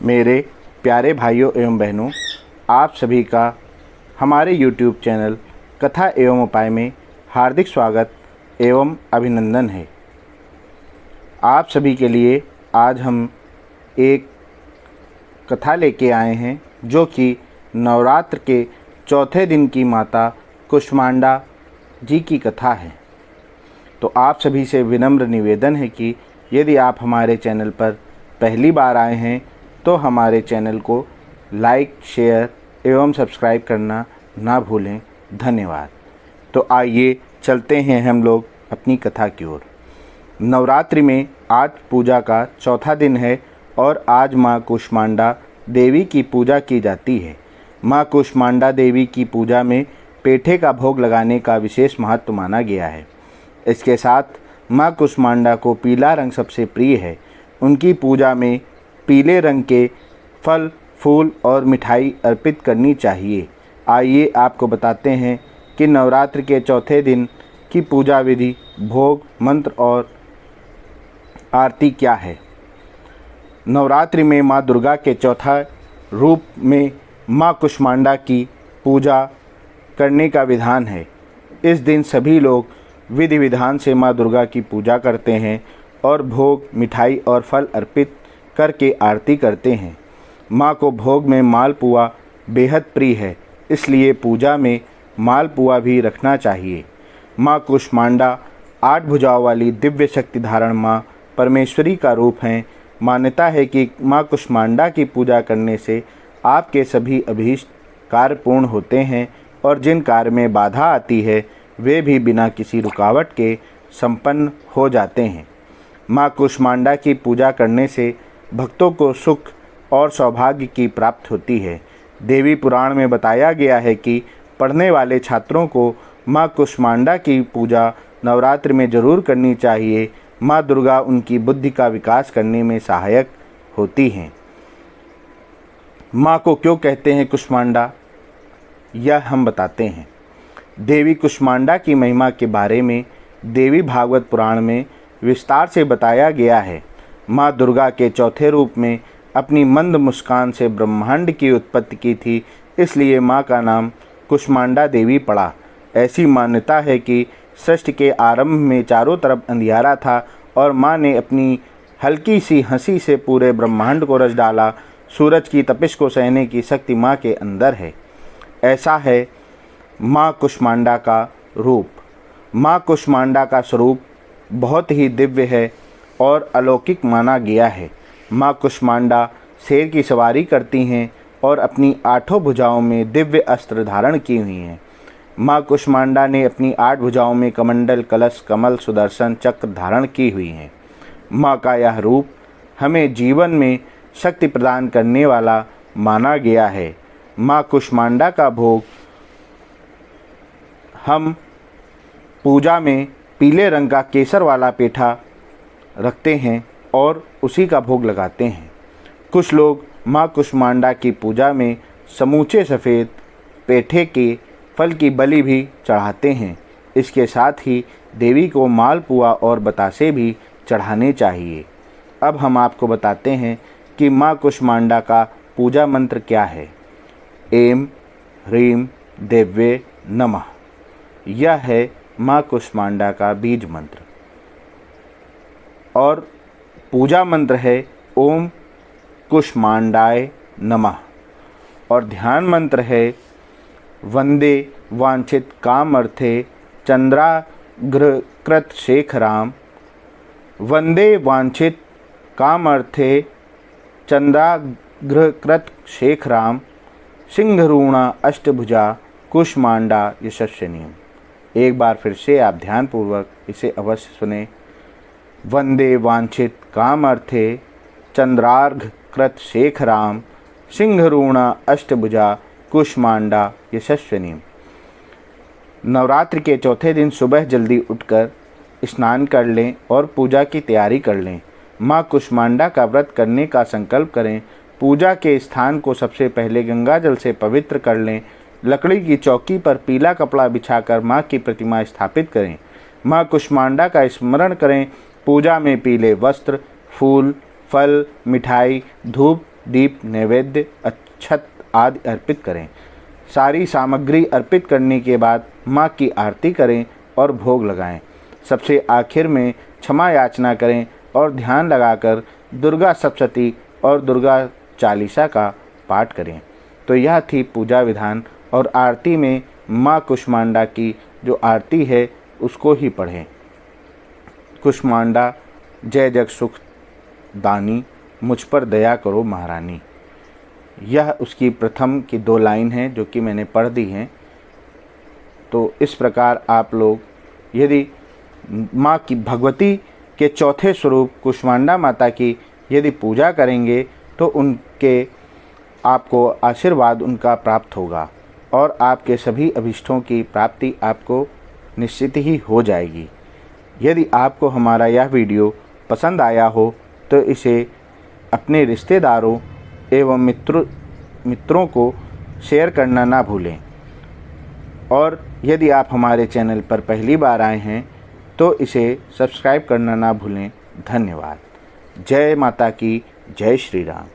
मेरे प्यारे भाइयों एवं बहनों, आप सभी का हमारे YouTube चैनल कथा एवं उपाय में हार्दिक स्वागत एवं अभिनंदन है। आप सभी के लिए आज हम एक कथा लेके आए हैं जो कि नवरात्र के चौथे दिन की माता कुष्मांडा जी की कथा है। तो आप सभी से विनम्र निवेदन है कि यदि आप हमारे चैनल पर पहली बार आए हैं तो हमारे चैनल को लाइक, शेयर एवं सब्सक्राइब करना ना भूलें। धन्यवाद। तो आइए चलते हैं हम लोग अपनी कथा की ओर। नवरात्रि में आज पूजा का चौथा दिन है और आज माँ कुष्मांडा देवी की पूजा की जाती है। माँ कुष्मांडा देवी की पूजा में पेठे का भोग लगाने का विशेष महत्व माना गया है। इसके साथ माँ कुष्मांडा को पीला रंग सबसे प्रिय है। उनकी पूजा में पीले रंग के फल, फूल और मिठाई अर्पित करनी चाहिए। आइए आपको बताते हैं कि नवरात्र के चौथे दिन की पूजा विधि, भोग, मंत्र और आरती क्या है। नवरात्रि में माँ दुर्गा के चौथा रूप में माँ कुष्मांडा की पूजा करने का विधान है। इस दिन सभी लोग विधि विधान से माँ दुर्गा की पूजा करते हैं और भोग, मिठाई और फल अर्पित करके आरती करते हैं। माँ को भोग में मालपुआ बेहद प्रिय है, इसलिए पूजा में मालपुआ भी रखना चाहिए। माँ कुष्मांडा 8 भुजाओं वाली दिव्य शक्ति धारण माँ परमेश्वरी का रूप हैं। मान्यता है कि माँ कुष्मांडा की पूजा करने से आपके सभी अभीष्ट कार्य पूर्ण होते हैं और जिन कार्य में बाधा आती है वे भी बिना किसी रुकावट के संपन्न हो जाते हैं। माँ कुष्मांडा की पूजा करने से भक्तों को सुख और सौभाग्य की प्राप्ति होती है। देवी पुराण में बताया गया है कि पढ़ने वाले छात्रों को माँ कुष्मांडा की पूजा नवरात्रि में जरूर करनी चाहिए। माँ दुर्गा उनकी बुद्धि का विकास करने में सहायक होती हैं। माँ को क्यों कहते हैं कुष्मांडा, यह हम बताते हैं। देवी कुष्मांडा की महिमा के बारे में देवी भागवत पुराण में विस्तार से बताया गया है। माँ दुर्गा के चौथे रूप में अपनी मंद मुस्कान से ब्रह्मांड की उत्पत्ति की थी, इसलिए माँ का नाम कुष्मांडा देवी पड़ा। ऐसी मान्यता है कि सृष्टि के आरंभ में चारों तरफ अंधियारा था और माँ ने अपनी हल्की सी हंसी से पूरे ब्रह्मांड को रच डाला। सूरज की तपिश को सहने की शक्ति माँ के अंदर है। ऐसा है माँ कुष्मांडा का रूप। माँ कुष्मांडा का स्वरूप बहुत ही दिव्य है और अलौकिक माना गया है। माँ कुष्मांडा शेर की सवारी करती हैं और अपनी 8 भुजाओं में दिव्य अस्त्र धारण की हुई हैं। माँ कुष्मांडा ने अपनी 8 भुजाओं में कमंडल, कलश, कमल, सुदर्शन चक्र धारण की हुई हैं। माँ का यह रूप हमें जीवन में शक्ति प्रदान करने वाला माना गया है। माँ कुष्मांडा का भोग हम पूजा में पीले रंग का केसर वाला पेठा रखते हैं और उसी का भोग लगाते हैं। कुछ लोग माँ कुष्मांडा की पूजा में समूचे सफ़ेद पेठे के फल की बलि भी चढ़ाते हैं। इसके साथ ही देवी को मालपुआ और बतासे भी चढ़ाने चाहिए। अब हम आपको बताते हैं कि माँ कुष्मांडा का पूजा मंत्र क्या है। ऐं ह्रीं देव्ये नमः, यह है माँ कुष्मांडा का बीज मंत्र। और पूजा मंत्र है ओम कुष्मांडाय नमः। और ध्यान मंत्र है वंदे वांछित कामर्थे चंद्राग्रकृत शेखराम। वंदे वांछित कामर्थे चंद्राग्रकृत शेखराम, सिंहरूणा अष्टभुजा कुष्मांडा यशस्विनी। एक बार फिर से आप ध्यानपूर्वक इसे अवश्य सुने। वंदे वांछित कामर्थे चंद्रार्घ कृत शेखराम, सिंहरूणा अष्टभुजा कुष्मांडा यशस्विनी। नवरात्रि के चौथे दिन सुबह जल्दी उठकर स्नान कर लें और पूजा की तैयारी कर लें। माँ कुष्मांडा का व्रत करने का संकल्प करें। पूजा के स्थान को सबसे पहले गंगा जल से पवित्र कर लें। लकड़ी की चौकी पर पीला कपड़ा बिछाकर माँ की प्रतिमा स्थापित करें। माँ कुष्मांडा का स्मरण करें। पूजा में पीले वस्त्र, फूल, फल, मिठाई, धूप दीप, नैवेद्य, अक्षत आदि अर्पित करें। सारी सामग्री अर्पित करने के बाद माँ की आरती करें और भोग लगाएं। सबसे आखिर में क्षमा याचना करें और ध्यान लगाकर दुर्गा सप्तशती और दुर्गा चालीसा का पाठ करें। तो यह थी पूजा विधान, और आरती में माँ कुष्मांडा की जो आरती है उसको ही पढ़ें। कुष्मांडा जय जग सुख दानी, मुझ पर दया करो महारानी। यह उसकी प्रथम की 2 लाइन हैं जो कि मैंने पढ़ दी हैं। तो इस प्रकार आप लोग यदि माँ की भगवती के चौथे स्वरूप कुष्मांडा माता की यदि पूजा करेंगे तो उनके आपको आशीर्वाद उनका प्राप्त होगा और आपके सभी अभीष्टों की प्राप्ति आपको निश्चित ही हो जाएगी। यदि आपको हमारा यह वीडियो पसंद आया हो तो इसे अपने रिश्तेदारों एवं मित्रों को शेयर करना ना भूलें। और यदि आप हमारे चैनल पर पहली बार आए हैं तो इसे सब्सक्राइब करना ना भूलें। धन्यवाद। जय माता की, जय श्री राम।